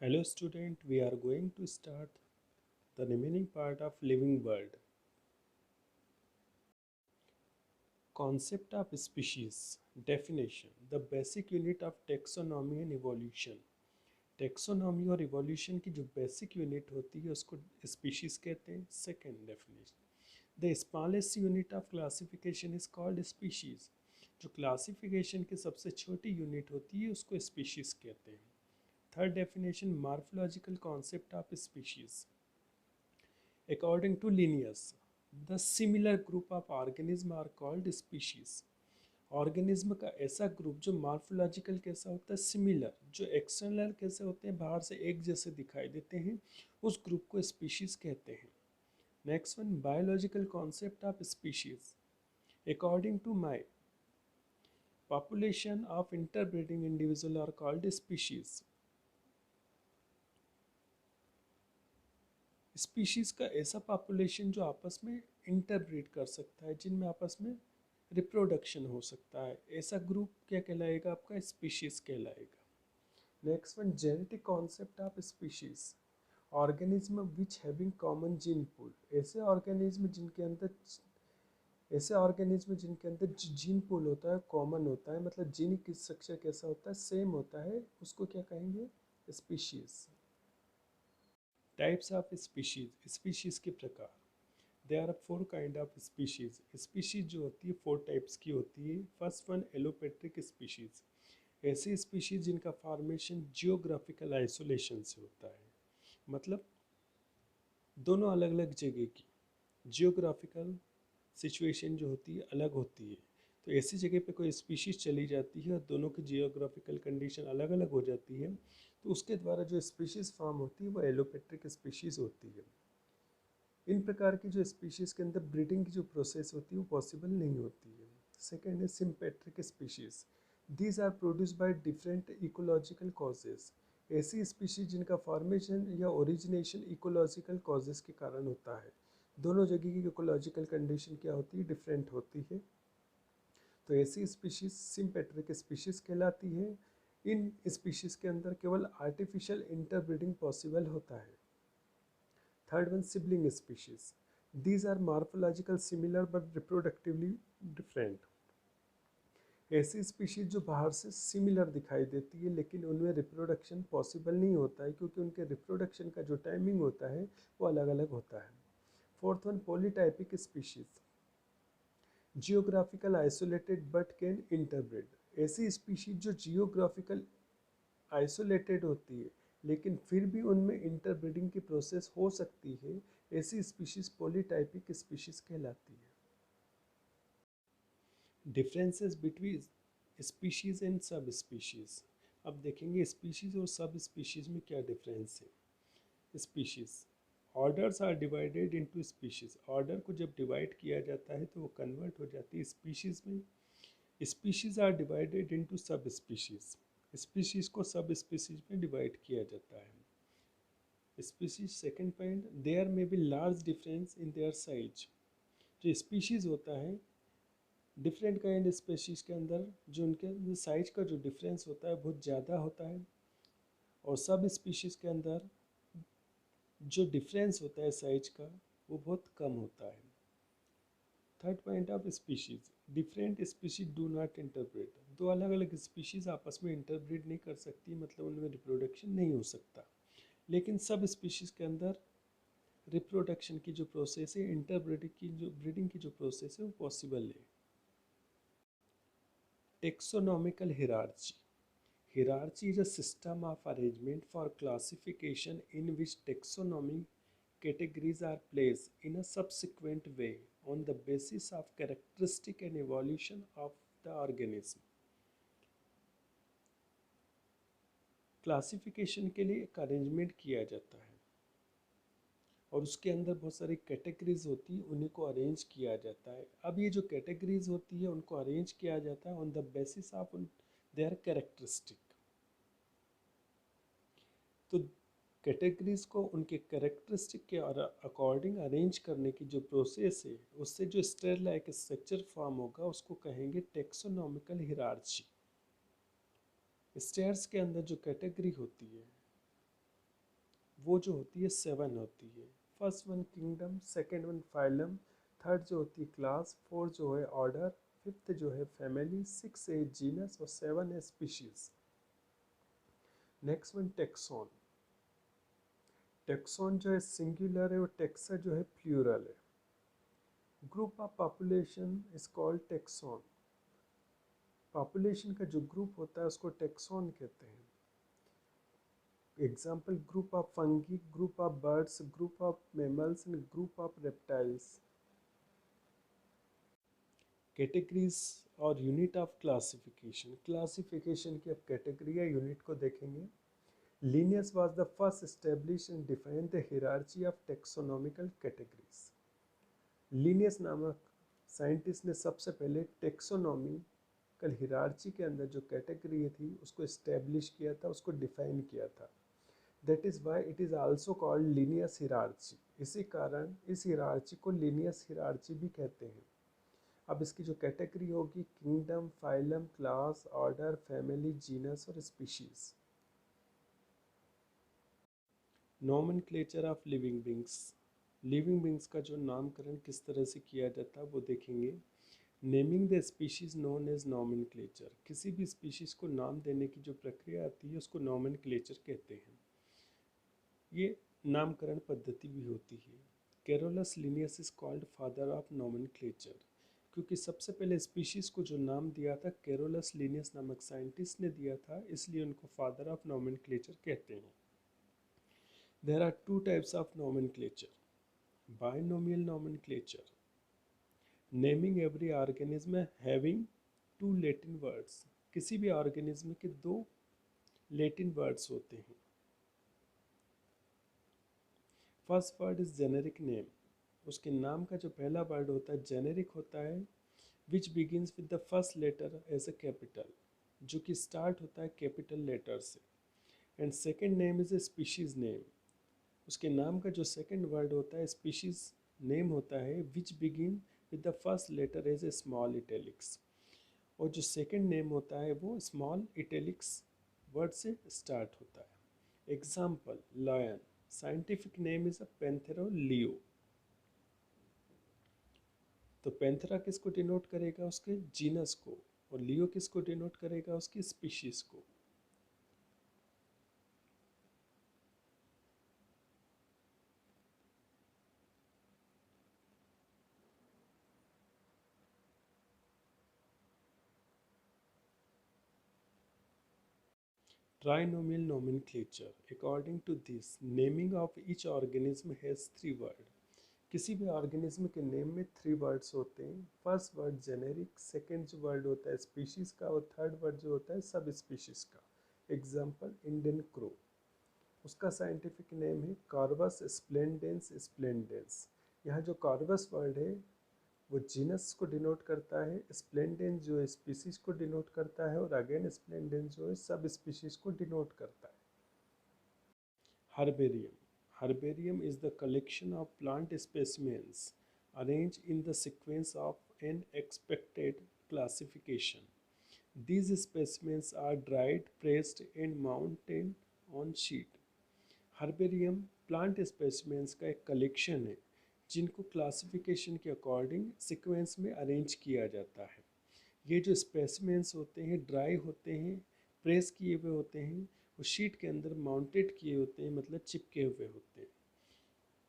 Hello student, we are going to start the remaining part of living world. Concept of species. Definition. The basic unit of taxonomy and evolution. Taxonomy और evolution की जो basic unit होती है उसको species कहते हैं. Second definition. The smallest unit of classification is called species. जो classification की सबसे छोटी unit होती है उसको species कहते हैं. Third definition. Morphological concept of species. According to Linnaeus, the similar group of organisms are called species. Organism का ऐसा ग्रुप जो मार्फोलॉजिकल कैसा होता है, सिमिलर, जो एक्सटर्नल कैसे होते हैं, बाहर से एक जैसे दिखाई देते हैं, उस ग्रुप को स्पीशीज कहते हैं. Next one, biological concept of species. According to Mayr, population of interbreeding individual are called species. Species का ऐसा पॉपुलेशन जो आपस में इंटरब्रीड कर सकता है, जिनमें आपस में रिप्रोडक्शन हो सकता है, ऐसा ग्रुप क्या कहलाएगा, आपका स्पीशीज़ कहलाएगा. Next one, genetic concept of species. Organism which having common gene pool. ऐसे ऑर्गेनिज्म जिनके अंदर जीन पूल होता है, कॉमन होता है, मतलब जीनिक स्ट्रक्चर कैसा होता है, सेम होता है, उसको क्या कहेंगे, species. Types of species. Species के प्रकार. There are four kind of species. Species जो होती है फोर टाइप्स की होती है. First one, allopatric species. ऐसी स्पीशीज जिनका फॉर्मेशन जियोग्राफिकल आइसोलेशन से होता है, मतलब दोनों अलग अलग जगह की जियोग्राफिकल सिचुएशन जो होती है अलग होती है. तो ऐसी जगह पे कोई स्पीशीज चली जाती है और दोनों की जियोग्राफिकल कंडीशन अलग अलग हो जाती है, तो उसके द्वारा जो स्पीशीज फॉर्म होती है वो एलोपेट्रिक स्पीशीज होती है. इन प्रकार की जो स्पीशीज के अंदर ब्रीडिंग की जो प्रोसेस होती है वो पॉसिबल नहीं होती है. सेकेंड है sympatric species. These are produce by different ecological causes. ऐसी स्पीशीज जिनका फॉर्मेशन या ओरिजिनेशन इकोलॉजिकल कॉजेज के कारण होता है. दोनों जगह की इकोलॉजिकल कंडीशन क्या होती है, डिफरेंट होती है, तो ऐसी स्पीशीज सिम्पेट्रिक स्पीशीज कहलाती है. इन स्पीशीज के अंदर केवल आर्टिफिशियल इंटरब्रीडिंग पॉसिबल होता है. Third one, sibling species. These are morphological similar but reproductively different. ऐसी स्पीशीज जो बाहर से सिमिलर दिखाई देती है लेकिन उनमें रिप्रोडक्शन पॉसिबल नहीं होता है, क्योंकि उनके रिप्रोडक्शन का जो टाइमिंग होता है वो अलग अलग होता है. Fourth one, polytypic species. Geographical isolated but can interbreed. ऐसी स्पीशीज जो जियोग्राफिकल आइसोलेटेड होती है लेकिन फिर भी उनमें इंटरब्रीडिंग की प्रोसेस हो सकती है, ऐसी स्पीशीज पॉलीटाइपिक स्पीशीज कहलाती है. डिफरेंसेस बिटवीन स्पीशीज एंड सब स्पीशीज. अब देखेंगे स्पीशीज और सब स्पीशीज में क्या डिफरेंस है. Species. Orders are divided into species. Order को जब डिवाइड किया जाता है तो वो कन्वर्ट हो जाती है स्पीशीज में. Species are divided into sub species. Species को सब स्पीशीज में डिवाइड किया जाता है. Species. Second point, there may be large difference in their size. जो स्पीशीज होता है, डिफरेंट काइंड स्पीशीज के अंदर जो उनके साइज का जो डिफरेंस होता है बहुत ज़्यादा होता है, और सब स्पीशीज के अंदर जो डिफरेंस होता है साइज का वो बहुत कम होता है. Third point of species. Different species do not interbreed. दो अलग अलग स्पीशीज आपस में इंटरब्रीड नहीं कर सकती, मतलब उनमें रिप्रोडक्शन नहीं हो सकता, लेकिन सब स्पीशीज के अंदर रिप्रोडक्शन की जो प्रोसेस है, ब्रीडिंग की जो प्रोसेस है वो पॉसिबल है. Taxonomical hierarchy. Hierarchy is a system of arrangement for classification in which taxonomy categories are placed in a subsequent way on the basis of characteristic and evolution of the organism. Classification के लिए एक arrangement किया जाता है और उसके अंदर बहुत सारी कैटेगरीज होती है, उन्हीं को अरेंज किया जाता है. अब ये जो कैटेगरीज होती है उनको अरेंज किया जाता है on the basis of their characteristic. तो कैटेगरीज को उनके कैरेक्टरिस्टिक के अकॉर्डिंग अरेंज करने की जो प्रोसेस है, उससे जो स्टेयर लाइक स्ट्रक्चर फॉर्म होगा उसको कहेंगे टेक्सोनॉमिकल हिरार्ची. स्टेयर्स के अंदर जो कैटेगरी होती है वो जो होती है 7 होती है। First one kingdom, second one phylum, third जो होती है क्लास, फोर्थ जो है ऑर्डर, फिफ्थ जो है फैमिली, सिक्स है जीनस और सेवन है species. Next one tax on. Tax on जो है सिंगुलर है और टेक्सा जो है प्लूरल है। Group of population is called tax on. Population का जो ग्रुप होता है उसको टेक्सॉन कहते हैं। Example group of fungi, group of birds, group of mammals and group of reptiles. Categories और यूनिट ऑफ क्लासिफिकेशन। क्लासिफिकेशन की अब कैटेगरी या यूनिट को देखेंगे। Linnaeus was the first established and defined the hierarchy of taxonomical categories. Linnaeus नामक scientist ने सबसे पहले टेक्सोनॉमिकल हिरार्ची के अंदर जो कैटेगरी थी उसको इस्टेब्लिश किया था, उसको डिफाइन किया था। That is why it is also called Linnaeus hierarchy. इसी कारण इस हिरार्ची को लीनियस हिरार्ची भी कहते हैं। अब इसकी जो कैटेगरी होगी kingdom, phylum, class, order, family, genus और species. Nomenclature of living beings. Living beings का जो नामकरण किस तरह से किया जाता है वो देखेंगे। Naming the species known as nomenclature. किसी भी स्पीशीज को नाम देने की जो प्रक्रिया आती है उसको नॉमेनक्लेचर कहते हैं। ये नामकरण पद्धति भी होती है। Carolus Linnaeus is called father of nomenclature, क्योंकि सबसे पहले स्पीशीज को जो नाम दिया था कैरोलस लिनियस नामक साइंटिस्ट ने दिया था, इसलिए उनको फादर ऑफ नॉमेनक्लेचर कहते हैं। There are two types of nomenclature. Binomial nomenclature, naming every organism having two Latin words. किसी भी ऑर्गेनिज्म के दो लेटिन वर्ड्स होते हैं। First word is generic name. उसके नाम का जो पहला वर्ड होता है जेनेरिक होता है, which begins with the first letter as a capital, जो कि स्टार्ट होता है कैपिटल लेटर से। And second name is a species name. उसके नाम का जो सेकंड वर्ड होता है स्पीशीज नेम होता है, which begin with the first letter as a small italics, और जो सेकंड नेम होता है वो स्मॉल इटैलिक्स वर्ड से स्टार्ट होता है। Example lion, scientific name is a Panthera leo. तो पैंथेरा किसको डिनोट करेगा? उसके जीनस को, और लियो किसको डिनोट करेगा? उसकी स्पीशीज को। Trinomial nomenclature. According to this, naming of each organism has three words. किसी भी ऑर्गेनिज्म के नेम में थ्री वर्ड्स होते हैं। फर्स्ट वर्ड जेनेरिक, सेकेंड जो वर्ड होता है स्पीशीज का, और थर्ड वर्ड जो होता है सब स्पीशीज का। एग्जाम्पल इंडियन क्रो, उसका साइंटिफिक नेम है कार्बस स्प्लेंडेंस स्प्लेंडेंस। यहाँ जो कार्बस वर्ड है वो जीनस को डिनोट करता है, स्प्लेंडेंस जो है स्पीशीज को डिनोट करता है, और अगेन स्प्लेंडेंस जो है सब स्पीशीज को डिनोट करता है। Herbarium. Herbarium is the collection of plant specimens arranged in the sequence of an expected classification. These specimens are dried, pressed, and mounted on sheet. Herbarium plant specimens का एक collection है जिनको classification के according sequence में arrange किया जाता है। ये जो स्पेसिमेंस होते हैं ड्राई होते हैं, प्रेस किए हुए होते हैं, वो शीट के अंदर माउंटेड किए होते हैं, मतलब चिपके हुए होते हैं।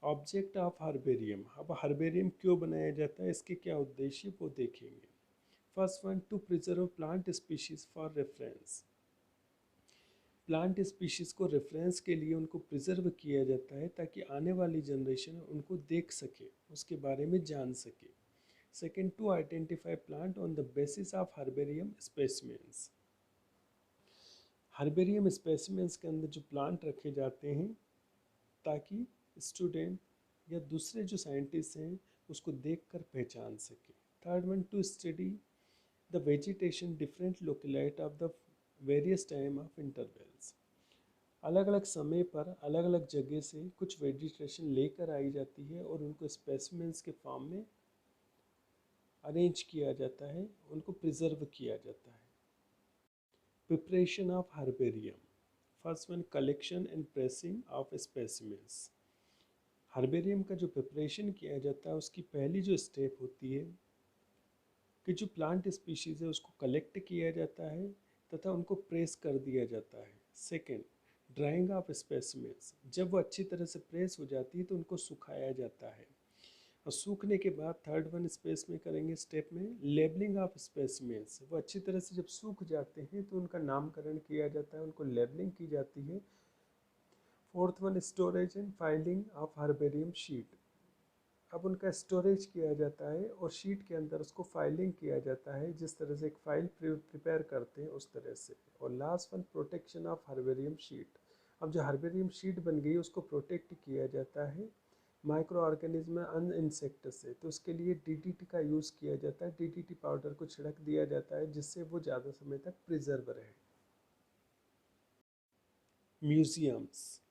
Object of herbarium. अब हर्बेरियम क्यों बनाया जाता है, इसके क्या उद्देश्य वो देखेंगे। First one, to preserve plant species for reference. Plant species को रेफरेंस के लिए उनको प्रिजर्व किया जाता है ताकि आने वाली जनरेशन उनको देख सके, उसके बारे में जान सके। Second, to identify plant on the basis of herbarium specimens. Herbarium specimens के अंदर जो प्लांट रखे जाते हैं ताकि स्टूडेंट या दूसरे जो साइंटिस्ट हैं उसको देखकर पहचान सके। Third one, to study the vegetation different locality of the various time of intervals. अलग अलग समय पर अलग अलग जगह से कुछ वेजिटेशन लेकर आई जाती है और उनको स्पेसिमेंस के फॉर्म में अरेंज किया जाता है, उनको प्रिजर्व किया जाता है। Preparation of herbarium. First one, collection and pressing of specimens. Herbarium का जो प्रिपरेशन किया जाता है उसकी पहली जो स्टेप होती है कि जो प्लांट स्पीशीज़ है उसको कलेक्ट किया जाता है तथा उनको प्रेस कर दिया जाता है। Second, drying of specimens. जब वो अच्छी तरह से प्रेस हो जाती है तो उनको सुखाया जाता है, और सूखने के बाद थर्ड वन स्पेस में करेंगे स्टेप में, लेबलिंग ऑफ स्पेसिमेंस। वो अच्छी तरह से जब सूख जाते हैं तो उनका नामकरण किया जाता है, उनको लेबलिंग की जाती है। Fourth one, storage and filing of herbarium sheet. अब उनका स्टोरेज किया जाता है और शीट के अंदर उसको फाइलिंग किया जाता है, जिस तरह से एक फाइल प्रिपेयर करते हैं उस तरह से। और last one, protection of herbarium sheet. अब जो हर्बेरियम शीट बन गई उसको प्रोटेक्ट किया जाता है माइक्रो ऑर्गेनिज्म अन इंसेक्ट से। तो उसके लिए डीडीटी का यूज़ किया जाता है, डीडीटी पाउडर को छिड़क दिया जाता है जिससे वो ज़्यादा समय तक प्रिजर्व रहे। Museums,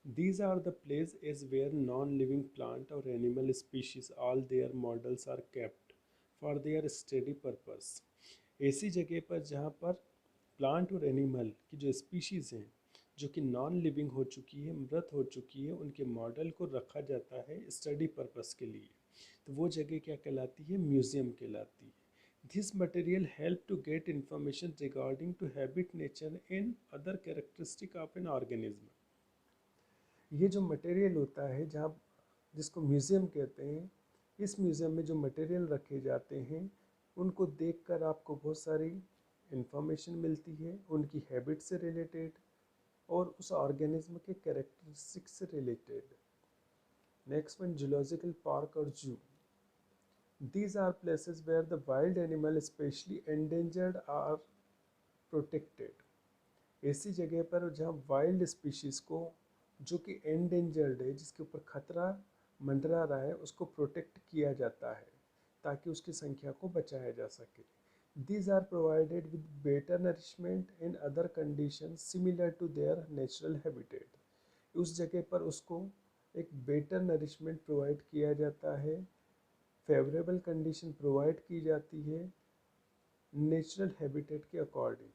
these are the places where non-living plant or animal species all their models are kept for their study purpose। ऐसी जगह पर जहाँ पर प्लांट और एनिमल की जो स्पीशीज़ हैं जो कि नॉन लिविंग हो चुकी है, मृत हो चुकी है, उनके मॉडल को रखा जाता है स्टडी पर्पस के लिए। तो वो जगह क्या कहलाती है? म्यूज़ियम कहलाती है। This material help to get information regarding to habit, nature and other characteristic of an organism. ये जो मटेरियल होता है जहाँ, जिसको म्यूज़ियम कहते हैं, इस म्यूज़ियम में जो मटेरियल रखे जाते हैं उनको देखकर आपको बहुत सारी इंफॉर्मेशन मिलती है उनकी हैबिट से रिलेटेड और उस ऑर्गेनिज्म के कैरेक्टरिस्टिक से related. Next one, zoological park और zoo. These are places where the wild animal specially endangered are protected. ऐसी जगह पर जहाँ वाइल्ड स्पीशीज़ को, जो कि एंडेंजर्ड है, जिसके ऊपर खतरा मंडरा रहा है, उसको प्रोटेक्ट किया जाता है ताकि उसकी संख्या को बचाया जा सके। These are provided with better nourishment and other conditions similar to their natural habitat। उस जगह पर उसको एक बेटर नरिशमेंट प्रोवाइड किया जाता है, फेवरेबल कंडीशन प्रोवाइड की जाती है नेचुरल हैबिटेट के अकॉर्डिंग,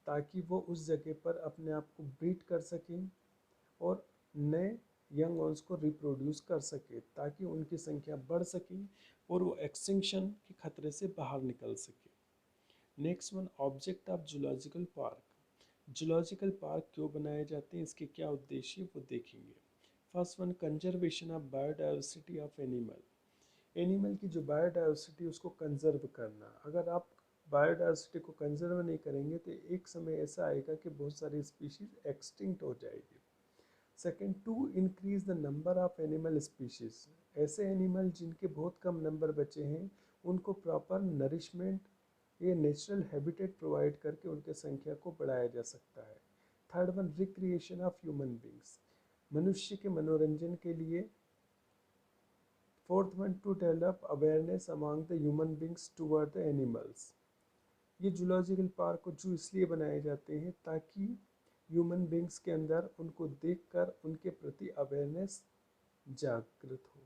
ताकि वो उस जगह पर अपने आप को ब्रीड कर सकें और नए यंग वंस को रिप्रोड्यूस कर सके ताकि उनकी संख्या बढ़ सके और वो एक्सटिंक्शन के खतरे से बाहर निकल सके। Next one, object of zoological park. Zoological park क्यों बनाए जाते हैं, इसके क्या उद्देश्य वो देखेंगे। First one, conservation of biodiversity of animal. Animal की जो बायोडाइवर्सिटी उसको कंजर्व करना। अगर आप बायोडाइवर्सिटी को कंजर्व नहीं करेंगे तो एक समय ऐसा आएगा कि बहुत सारी स्पीशीज एक्सटिंक्ट हो जाएगी। Second, to increase the number of animal species. ऐसे एनिमल जिनके बहुत कम नंबर बचे हैं उनको प्रॉपर नरिशमेंट, ये नेचुरल हैबिटेट प्रोवाइड करके उनके संख्या को बढ़ाया जा सकता है। Third one, recreation of human beings, मनुष्य के मनोरंजन के लिए। Fourth one, to develop awareness among the human beings toward the animals. ये जूलॉजिकल पार्क को जू इसलिए बनाए जाते हैं ताकि ह्यूमन बींग्स के अंदर उनको देखकर उनके प्रति अवेयरनेस जागृत हो।